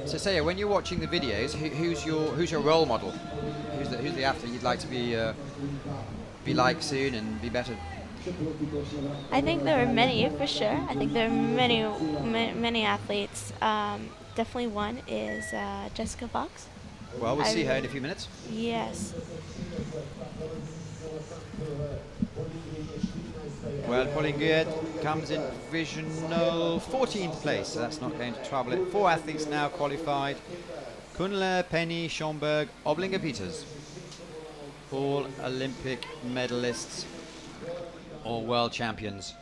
So Saya, when you're watching the videos, who's your role model? Who's the athlete you'd like to be like soon and be better? I think there are many, for sure. I think there are many athletes. Definitely one is Jessica Fox. Well, we'll see her in a few minutes. Yes. Well, Pauline Guet comes in provisional 14th place, so that's not going to trouble it. 4 athletes now qualified. Kunle, Penny, Schomburg, Oblinger-Peters. All Olympic medalists or world champions.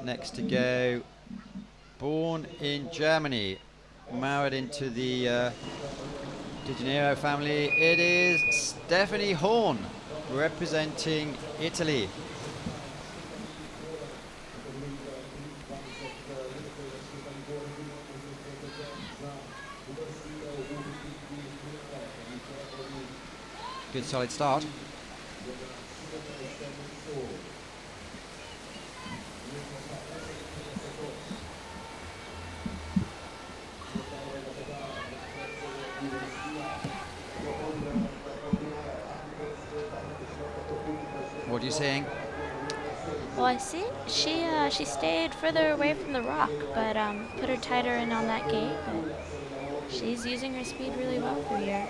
Next to go, born in Germany, married into the De Janeiro family, it is Stephanie Horn, representing Italy. Good solid start. What are you seeing? Well, I see she stayed further away from the rock, but put her tighter in on that gate. But she's using her speed really well through here.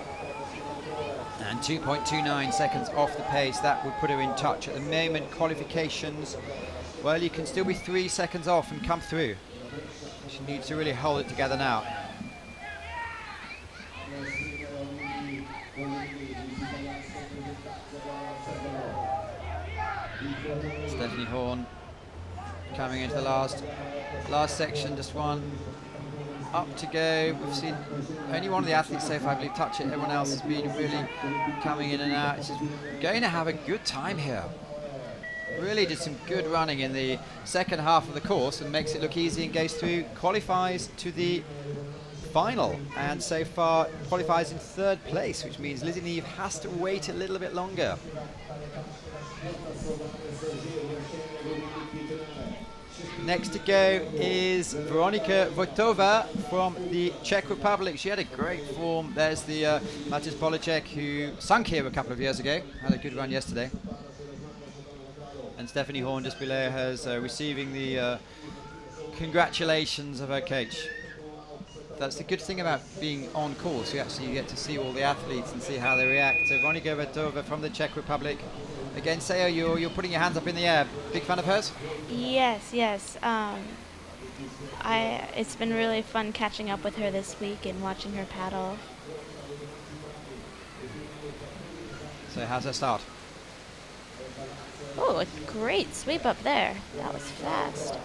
And 2.29 seconds off the pace, that would put her in touch. At the moment, qualifications, well, you can still be 3 seconds off and come through. She needs to really hold it together now. Stephanie Horn coming into the last section, just one up to go. We've seen only one of the athletes so far, I believe, touch it. Everyone else has been really coming in and out. She's going to have a good time here. Really did some good running in the second half of the course and makes it look easy and goes through, qualifies to the final, and so far qualifies in third place, which means Lizzie Neve has to wait a little bit longer. Next to go is Veronika Vojtova from the Czech Republic. She had a great form. There's the Matis Policek, who sunk here a couple of years ago, had a good run yesterday. And Stephanie Horn just below her is receiving the congratulations of her coach. That's the good thing about being on course. You actually get to see all the athletes and see how they react. So Veronika Vojtova from the Czech Republic. Again, Seo, you're putting your hands up in the air. Big fan of hers? Yes. It's been really fun catching up with her this week and watching her paddle. So how's her start? Oh, a great sweep up there. That was fast.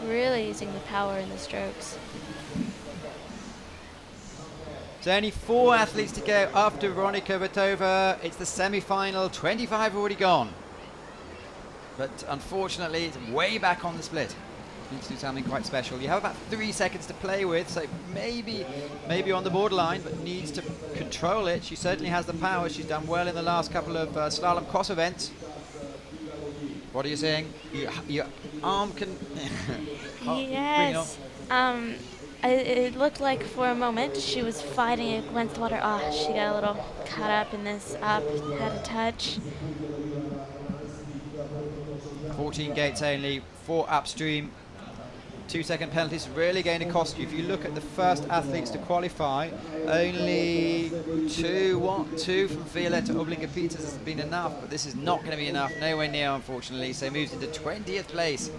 Really using the power in the strokes. So only 4 athletes to go after Veronika Vojtova. It's the semi-final. 25 already gone. But unfortunately, it's way back on the split. Needs to do something quite special. You have about 3 seconds to play with, so maybe on the borderline, but needs to control it. She certainly has the power. She's done well in the last couple of slalom cross events. What are you saying? Your arm can... Yes. It looked like for a moment she was fighting against water. She got a little caught up in this up, had a touch. 14 gates only, 4 upstream. 2-second penalties really going to cost you. If you look at the first athletes to qualify, only 2 from Violetta Oblinger-Peters has been enough, but this is not going to be enough, nowhere near, unfortunately, so moves into 20th place.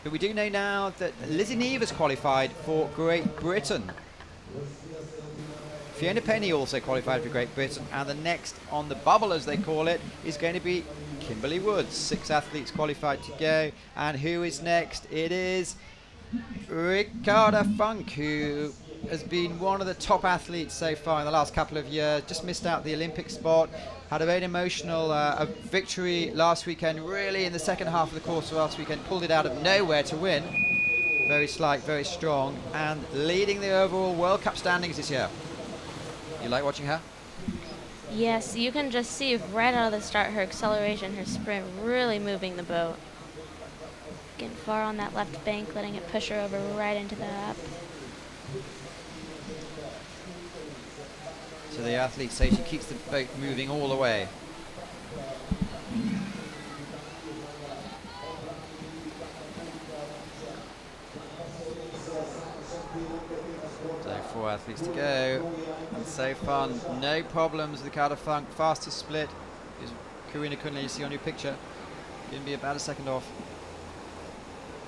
But we do know now that Lizzie Neve has qualified for Great Britain. Fiona Penny also qualified for Great Britain, and the next on the bubble, as they call it, is going to be Kimberly Woods. 6 athletes qualified to go, and who is next? It is Ricarda Funk, who has been one of the top athletes so far in the last couple of years. Just missed out the Olympic spot. Had a very emotional victory last weekend, really in the second half of the course last weekend. Pulled it out of nowhere to win. Very slight, very strong, and leading the overall World Cup standings this year. You like watching her? Yes, you can just see right out of the start her acceleration, her sprint, really moving the boat. Getting far on that left bank, letting it push her over right into the up. So the athletes say she keeps the boat moving all the way. So 4 athletes to go. And so far, no problems with Ricarda Funk. Fastest split is Karina Kunle, you see on your picture. Going to be about a second off.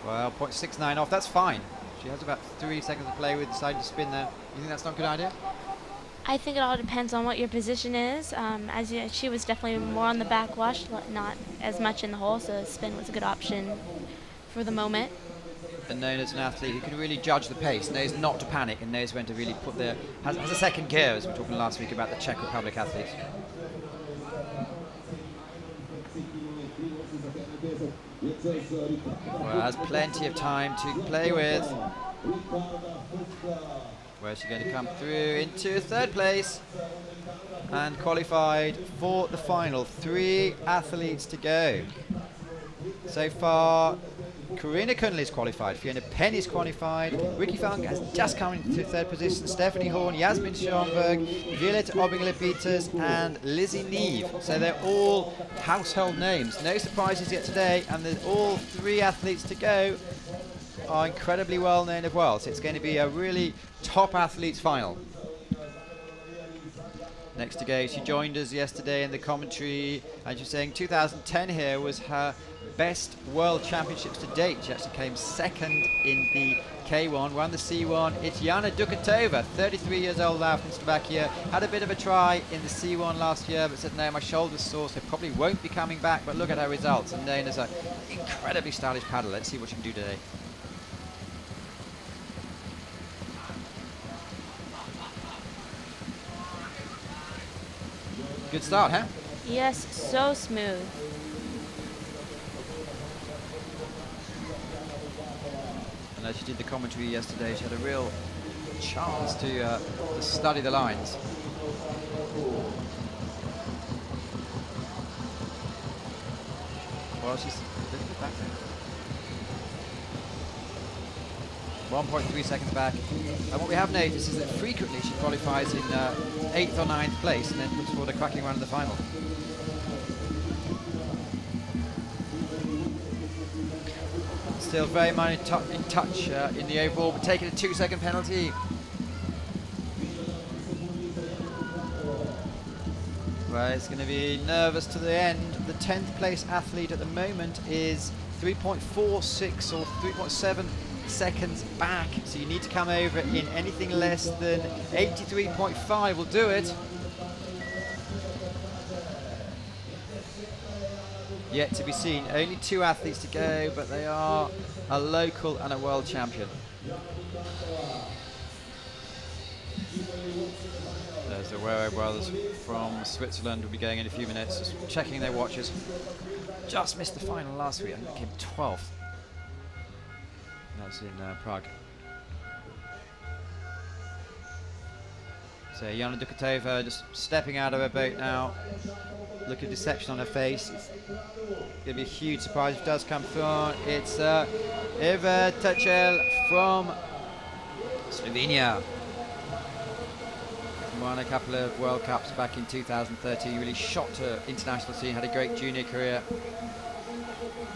Well, 0.69 off, that's fine. She has about 3 seconds to play with, deciding to spin there. You think that's not a good idea? I think it all depends on what your position is. She was definitely more on the backwash, not as much in the hole, so the spin was a good option for the moment. And known as an athlete who can really judge the pace, knows not to panic, and knows when to really put has a second gear, as we were talking last week about the Czech Republic athletes. Well, has plenty of time to play with. Where's she going to come through? Into 3rd place and qualified for the final. 3 athletes to go. So far, Karina Kunle is qualified, Fiona Penny's qualified, Ricky Funk has just come into 3rd position, Stephanie Horn, Yasmin Schoenberg, Violetta Oblinger-Peters and Lizzie Neve. So they're all household names. No surprises yet today, and all 3 athletes to go are incredibly well known as well. So it's going to be a really top athletes final. next to go. She joined us yesterday in the commentary, and she's saying 2010 here was her best World Championships to date. She actually came second in the K1, won the C1. It's Yana Dukatova, 33 years old now from Slovakia. Had a bit of a try in the C1 last year, but said, no, my shoulder's sore, so probably won't be coming back. But look at her results, and known as an incredibly stylish paddler. Let's see what she can do today. Good start, huh? Yes, so smooth. And as she did the commentary yesterday, she had a real chance to study the lines. Well, she's a little bit back there. 1.3 seconds back. And what we have noticed is that frequently she qualifies in 8th or 9th place and then puts forward a cracking run in the final. Still very much in touch in the overall, but taking a 2-second penalty. Well, it's going to be nervous to the end. The 10th place athlete at the moment is 3.46 or 3.7 seconds back, so you need to come over in anything less than 83.5 will do it. Yet to be seen. Only 2 athletes to go, but they are a local and a world champion. There's the Wero brothers from Switzerland will be going in a few minutes, just checking their watches. Just missed the final last week. I think they came 12th. That's in Prague. So Yana Dukatova just stepping out of her boat now. Look at deception on her face. It's going to be a huge surprise if it does come through. It's Eva Tacen from Slovenia. Won a couple of World Cups back in 2013. Really shot to international scene. Had a great junior career.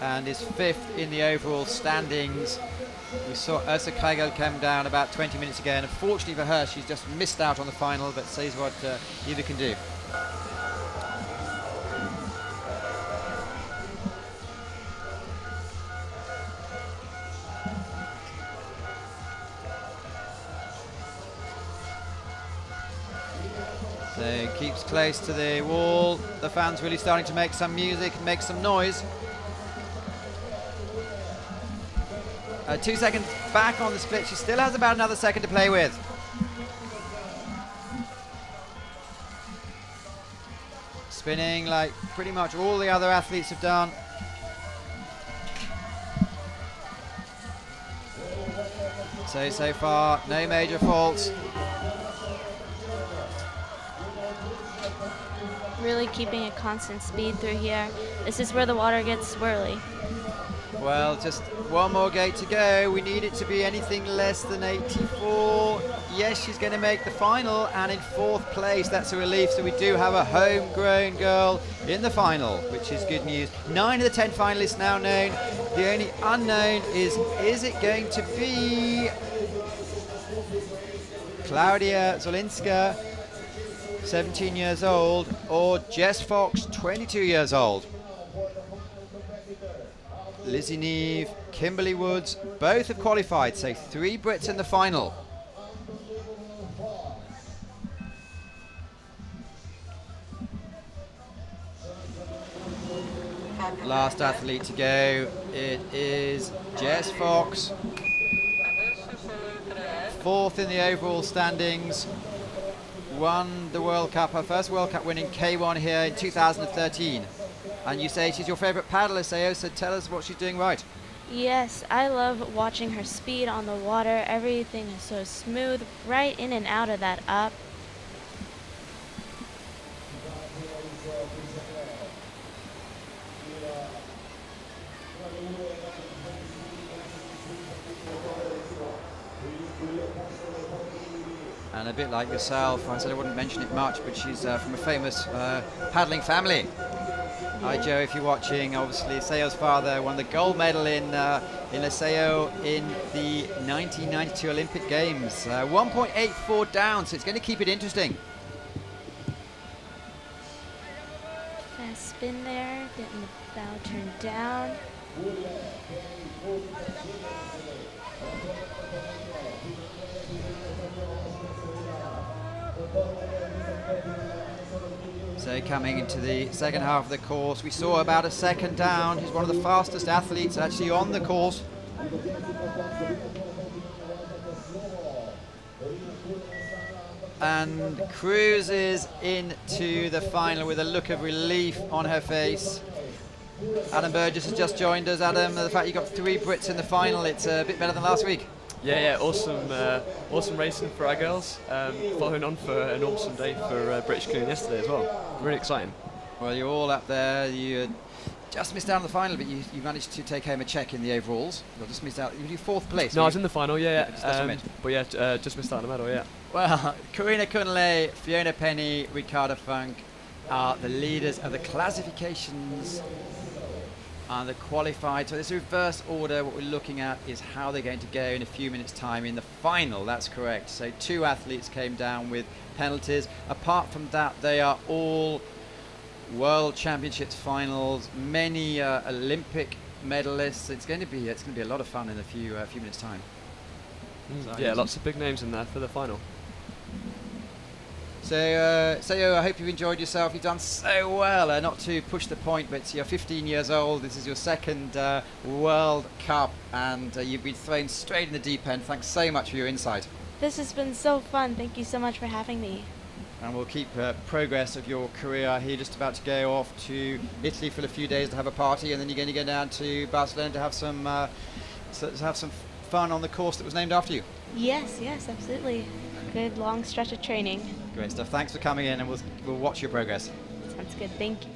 And is 5th in the overall standings. We saw Ursa Kreigel come down about 20 minutes ago, and unfortunately for her, she's just missed out on the final, but says what Eva can do. So keeps close to the wall. The fans really starting to make some music and make some noise. 2 seconds back on the split. She still has about another second to play with. Spinning like pretty much all the other athletes have done. So far, no major faults. Really keeping a constant speed through here. This is where the water gets swirly. Well, just one more gate to go. We need it to be anything less than 84. Yes, she's going to make the final, and in 4th place. That's a relief. So we do have a homegrown girl in the final, which is good news. 9 of the 10 finalists now known. The only unknown is it going to be Klaudia Zolinska, 17 years old, or Jess Fox, 22 years old? Lizzie Neve, Kimberly Woods, both have qualified, so 3 Brits in the final. Last athlete to go, it is Jess Fox, 4th in the overall standings, won the World Cup, her first World Cup win in K1 here in 2013. And you say she's your favourite paddler, Seo, so tell us what she's doing right. Yes, I love watching her speed on the water. Everything is so smooth, right in and out of that up. And a bit like yourself, I said I wouldn't mention it much, but she's from a famous paddling family. Hi Joe, if you're watching. Obviously Seo's father won the gold medal in Seo in the 1992 Olympic Games. 1.84 down, so it's going to keep it interesting. Getting the bow turned down. So coming into the second half of the course, we saw about a second down. He's one of the fastest athletes actually on the course. And cruises into the final with a look of relief on her face. Adam Burgess has just joined us. Adam, the fact you got 3 Brits in the final, it's a bit better than last week. Yeah, awesome racing for our girls. Following on for an awesome day for British Canoe yesterday as well. Really exciting. Well, you're all up there. You just missed out on the final, but you managed to take home a check in the overalls. You just missed out. You were 4th place. No, I was in the final, yeah. But just missed out on the medal, yeah. Well, Karina Kunle, Fiona Penny, Ricardo Funk are the leaders of the classifications and the qualified. So this reverse order, what we're looking at is how they're going to go in a few minutes' time in the final. That's correct. So 2 athletes came down with penalties. Apart from that, they are all World Championships finals, many Olympic medalists. It's going to be a lot of fun in a few minutes' time. Yeah, lots of big names in there for the final. So I hope you've enjoyed yourself. You've done so well. Not to push the point, but you're 15 years old. This is your 2nd World Cup, and you've been thrown straight in the deep end. Thanks so much for your insight. This has been so fun. Thank you so much for having me. And we'll keep progress of your career here. Just about to go off to Italy for a few days to have a party, and then you're going to go down to Barcelona to have some fun on the course that was named after you. Yes, absolutely. Good long stretch of training. Great stuff. Thanks for coming in, and we'll watch your progress. Sounds good. Thank you.